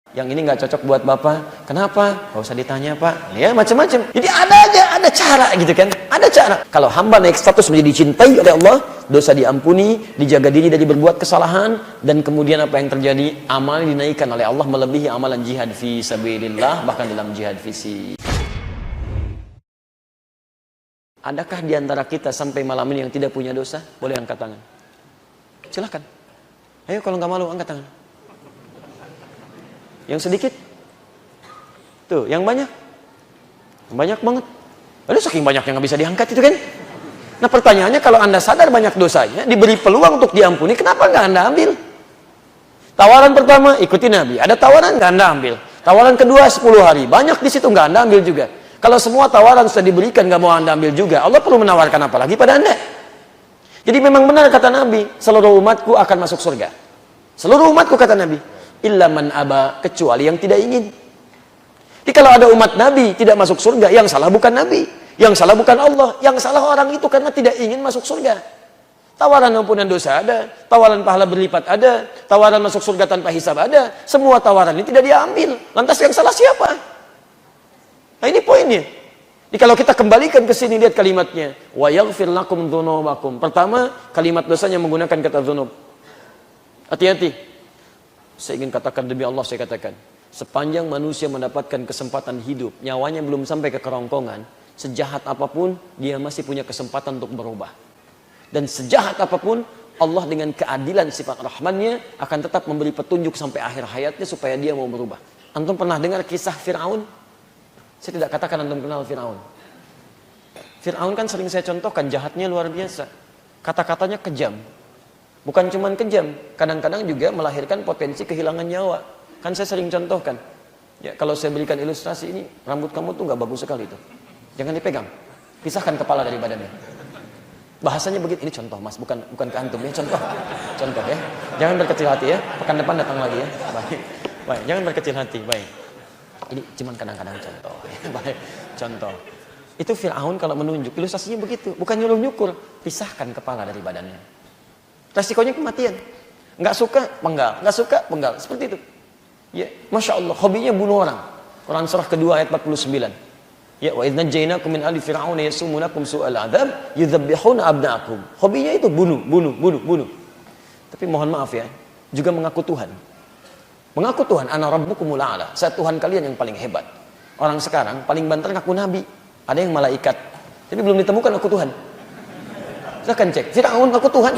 Yang ini nggak cocok buat bapak, kenapa? Gak usah ditanya pak. Ya macam-macam. Jadi ada aja, ada cara gitu kan. Ada cara. Kalau hamba naik status menjadi dicintai oleh Allah, dosa diampuni, dijaga diri dari berbuat kesalahan, dan kemudian apa yang terjadi? Amal dinaikkan oleh Allah melebihi amalan jihad fi sabilillah, bahkan dalam jihad visi. Adakah di antara kita sampai malam ini yang tidak punya dosa? Boleh angkat tangan. Silahkan. Ayo kalau nggak malu angkat tangan. Yang sedikit? Tuh, yang banyak? Banyak banget. Aduh, saking banyak yang nggak bisa diangkat itu kan? Nah pertanyaannya, kalau anda sadar banyak dosanya, diberi peluang untuk diampuni, kenapa nggak anda ambil? Tawaran pertama, ikuti Nabi. Ada tawaran nggak anda ambil? Tawaran kedua, 10 hari. Banyak di situ nggak anda ambil juga. Kalau semua tawaran sudah diberikan nggak mau anda ambil juga, Allah perlu menawarkan apa lagi pada anda? Jadi memang benar kata Nabi, seluruh umatku akan masuk surga. Seluruh umatku kata Nabi. Illa man aba, kecuali yang tidak ingin. Jadi kalau ada umat Nabi tidak masuk surga, yang salah bukan Nabi, yang salah bukan Allah, yang salah orang itu karena tidak ingin masuk surga. Tawaran ampunan dosa ada, tawaran pahala berlipat ada, tawaran masuk surga tanpa hisab ada. Semua tawaran ini tidak diambil. Lantas yang salah siapa? Nah ini poinnya. Jadi kalau kita kembalikan ke sini, lihat kalimatnya, wa yaghfir lakum dzunubakum. Pertama, kalimat dosanya menggunakan kata dzunub. Hati-hati. Saya ingin katakan demi Allah, saya katakan, sepanjang manusia mendapatkan kesempatan hidup, nyawanya belum sampai ke kerongkongan, sejahat apapun, dia masih punya kesempatan untuk berubah. Dan sejahat apapun, Allah dengan keadilan sifat rahmannya akan tetap memberi petunjuk sampai akhir hayatnya supaya dia mau berubah. Antum pernah dengar kisah Fir'aun? Saya tidak katakan antum kenal Fir'aun. Fir'aun kan sering saya contohkan, jahatnya luar biasa. Kata-katanya kejam. Bukan cuma kejam, kadang-kadang juga melahirkan potensi kehilangan nyawa. Kan saya sering contohkan. Ya, kalau saya berikan ilustrasi ini, rambut kamu tuh nggak bagus sekali tuh. Jangan dipegang. Pisahkan kepala dari badannya. Bahasanya begitu. Ini contoh mas, bukan ke antum ya, contoh. Contoh ya. Jangan berkecil hati ya. Pekan depan datang lagi ya. Baik. Baik, jangan berkecil hati. Baik. Ini cuma kadang-kadang contoh. Baik, contoh. Itu Fir'aun kalau menunjuk, ilustrasinya begitu. Bukan nyuruh-nyukur, pisahkan kepala dari badannya. Resikonya kematian. Nggak suka, penggal. Nggak suka, penggal. Seperti itu. Ya, Masya Allah, hobinya bunuh orang. Quran surah kedua ayat 49. Ya, wa idh najjaynakum min ali fir'auna yasumunakum su'al adzab yudzabihuna abna'akum. Hobinya itu bunuh. Tapi mohon maaf ya, juga mengaku Tuhan. Mengaku Tuhan, ana rabbukumul a'la. Saya Tuhan kalian yang paling hebat. Orang sekarang paling banter ngaku nabi. Ada yang malaikat. Tapi belum ditemukan ngaku Tuhan. Silahkan cek. Fir'aun ngaku Tuhan.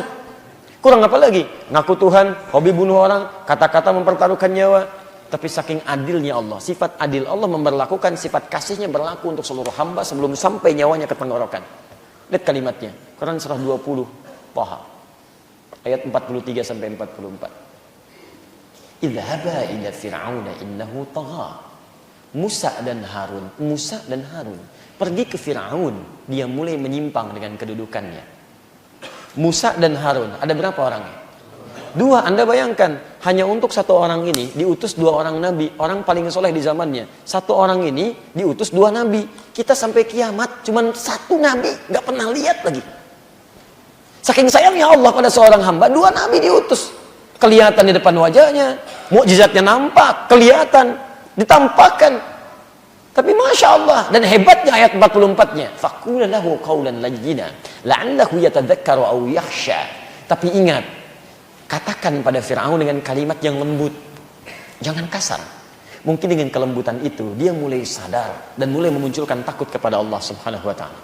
Kurang apa lagi? Ngaku Tuhan, hobi bunuh orang, kata-kata mempertaruhkan nyawa. Tapi saking adilnya Allah, sifat adil Allah memberlakukan sifat kasihnya berlaku untuk seluruh hamba sebelum sampai nyawanya ke tenggorokan. Lihat kalimatnya. Quran surah 20, Thaha. Ayat 43 sampai 44. Idhaba ila fir'auna innahu tagha. Musa dan Harun pergi ke Fir'aun, dia mulai menyimpang dengan kedudukannya. Musa dan Harun, ada berapa orangnya? 2, Anda bayangkan, hanya untuk 1 orang ini diutus 2 orang nabi, orang paling soleh di zamannya. 1 orang ini diutus 2 nabi. Kita sampai kiamat cuman 1 nabi, nggak pernah lihat lagi. Saking sayangnya Allah pada seorang hamba, 2 nabi diutus. Kelihatan di depan wajahnya, mukjizatnya nampak, kelihatan, ditampakkan. Tapi Masya Allah, dan hebatnya ayat 44-nya. Faqula lahu qawlan layyina la'allahu yatadhakkaru aw yakhsha. Tapi ingat, katakan pada Fir'aun dengan kalimat yang lembut. Jangan kasar. Mungkin dengan kelembutan itu, dia mulai sadar dan mulai memunculkan takut kepada Allah Subhanahu wa ta'ala.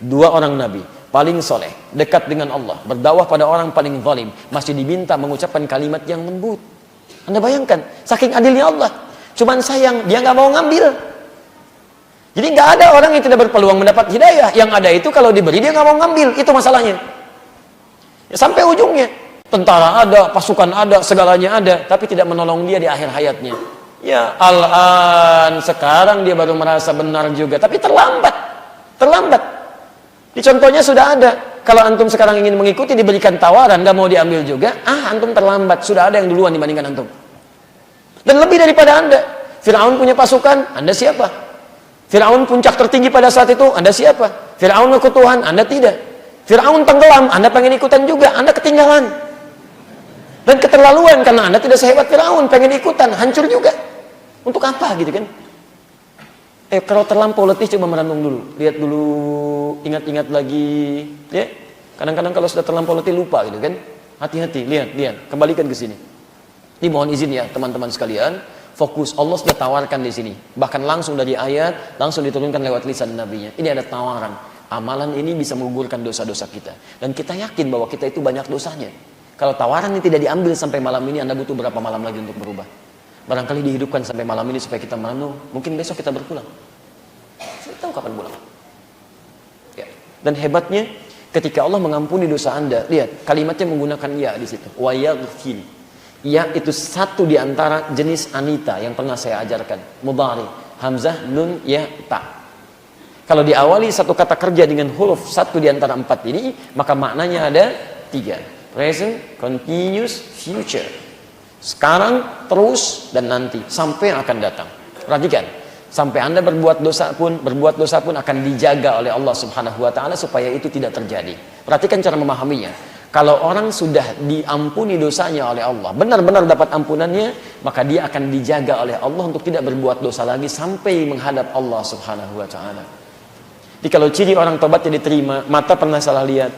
2 orang nabi, paling soleh, dekat dengan Allah, berdakwah pada orang paling zalim, masih diminta mengucapkan kalimat yang lembut. Anda bayangkan, saking adilnya Allah. Cuman sayang, dia nggak mau ngambil. Jadi nggak ada orang yang tidak berpeluang mendapat hidayah. Yang ada itu kalau diberi dia nggak mau ngambil. Itu masalahnya. Ya, sampai ujungnya. Tentara ada, pasukan ada, segalanya ada. Tapi tidak menolong dia di akhir hayatnya. Ya, sekarang dia baru merasa benar juga. Tapi terlambat. Di contohnya sudah ada. Kalau antum sekarang ingin mengikuti, diberikan tawaran, nggak mau diambil juga. Antum terlambat. Sudah ada yang duluan dibandingkan antum. Dan lebih daripada Anda. Fir'aun punya pasukan, Anda siapa? Fir'aun puncak tertinggi pada saat itu, Anda siapa? Fir'aun ngaku Tuhan, Anda tidak. Fir'aun tenggelam, Anda pengen ikutan juga, Anda ketinggalan. Dan keterlaluan, karena Anda tidak sehebat Firaun, pengen ikutan, hancur juga. Untuk apa gitu kan? Kalau terlampau letih, coba merenung dulu. Lihat dulu, ingat-ingat lagi. Ya, kadang-kadang kalau sudah terlampau letih, lupa gitu kan. Hati-hati, lihat, kembalikan ke sini. Ini mohon izin ya teman-teman sekalian. Fokus, Allah sudah tawarkan di sini. Bahkan langsung dari ayat, langsung diturunkan lewat lisan Nabi-Nya. Ini ada tawaran. Amalan ini bisa menggugurkan dosa-dosa kita. Dan kita yakin bahwa kita itu banyak dosanya. Kalau tawaran ini tidak diambil sampai malam ini, Anda butuh berapa malam lagi untuk berubah? Barangkali dihidupkan sampai malam ini supaya kita merenung. Mungkin besok kita berpulang. Saya tahu kapan pulang. Ya. Dan hebatnya, ketika Allah mengampuni dosa Anda, lihat kalimatnya menggunakan ya di situ. Wa yaghfir. Ya itu satu di antara jenis anita yang pernah saya ajarkan. Mudhari, hamzah, nun, ya, ta. Kalau diawali satu kata kerja dengan huruf satu di antara 4 ini, maka maknanya ada 3. Present, continuous, future. Sekarang, terus, dan nanti. Sampai yang akan datang. Perhatikan. Sampai Anda berbuat dosa pun akan dijaga oleh Allah Subhanahu wa Ta'ala supaya itu tidak terjadi. Perhatikan cara memahaminya. Kalau orang sudah diampuni dosanya oleh Allah, benar-benar dapat ampunannya, maka dia akan dijaga oleh Allah untuk tidak berbuat dosa lagi sampai menghadap Allah Subhanahu wa Ta'ala. Jadi kalau ciri orang tobatnya diterima, mata pernah salah lihat,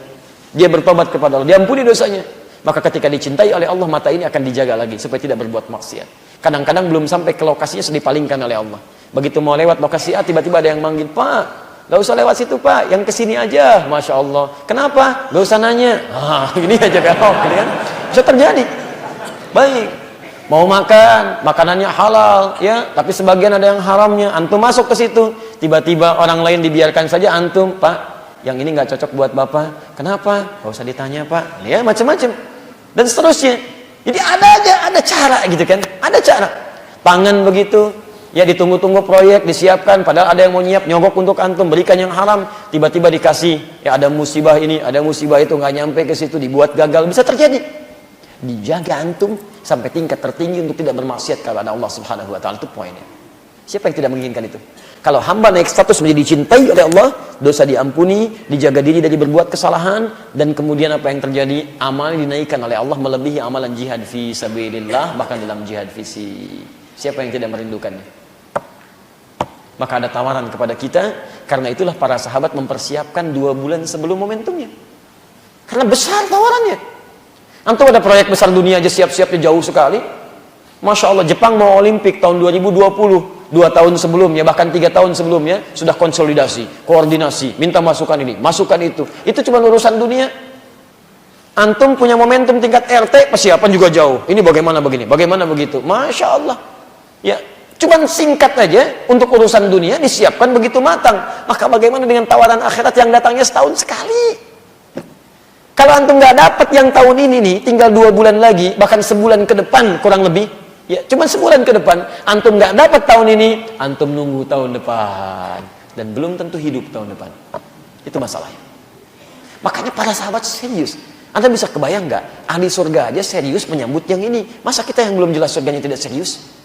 dia bertobat kepada Allah, diampuni dosanya, maka ketika dicintai oleh Allah, mata ini akan dijaga lagi supaya tidak berbuat maksiat. Kadang-kadang belum sampai ke lokasinya sudah dipalingkan oleh Allah. Begitu mau lewat lokasi A, tiba-tiba ada yang manggil, Pak, gak usah lewat situ Pak, yang kesini aja. Masya Allah. Kenapa? Gak usah nanya. Ini aja belok, gitu kan? Bisa terjadi. Baik, mau makan, makanannya halal, ya, tapi sebagian ada yang haramnya. Antum masuk ke situ, tiba-tiba orang lain dibiarkan saja, antum, Pak, yang ini nggak cocok buat bapak. Kenapa? Gak usah ditanya Pak. Ya macam-macam. Dan seterusnya. Jadi ada cara gitu kan. Ada cara. Tangan begitu. Ya ditunggu-tunggu proyek, disiapkan. Padahal ada yang mau nyiap, nyogok untuk antum. Berikan yang haram. Tiba-tiba dikasih. Ya ada musibah ini, ada musibah itu. Nggak nyampe ke situ. Dibuat gagal. Bisa terjadi. Dijaga antum sampai tingkat tertinggi untuk tidak bermaksiat kepada Allah Subhanahu wa Ta'ala. Itu poinnya. Siapa yang tidak menginginkan itu? Kalau hamba naik status menjadi dicintai oleh Allah, dosa diampuni, dijaga diri dari berbuat kesalahan, dan kemudian apa yang terjadi? Amal dinaikkan oleh Allah melebihi amalan jihad fi sabilillah, bahkan dalam jihad visi. Siapa yang tidak merindukannya? Maka ada tawaran kepada kita, karena itulah para sahabat mempersiapkan 2 bulan sebelum momentumnya. Karena besar tawarannya. Antum ada proyek besar dunia aja siap-siapnya jauh sekali. Masya Allah, Jepang mau Olimpik tahun 2020. 2 tahun sebelumnya, bahkan 3 tahun sebelumnya sudah konsolidasi, koordinasi, minta masukan ini, masukan itu. Itu cuma urusan dunia. Antum punya momentum tingkat RT, persiapan juga jauh. Ini bagaimana begini, bagaimana begitu. Masya Allah. Ya, cuman singkat aja untuk urusan dunia disiapkan begitu matang. Maka bagaimana dengan tawaran akhirat yang datangnya setahun sekali? Kalau antum nggak dapat yang tahun ini nih, tinggal 2 bulan lagi, bahkan sebulan ke depan kurang lebih. Ya, cuma sebulan ke depan, antum nggak dapat tahun ini, antum nunggu tahun depan, dan belum tentu hidup tahun depan. Itu masalahnya. Makanya para sahabat serius. Anda bisa kebayang nggak? Ahli surga aja serius menyambut yang ini. Masa kita yang belum jelas surganya tidak serius?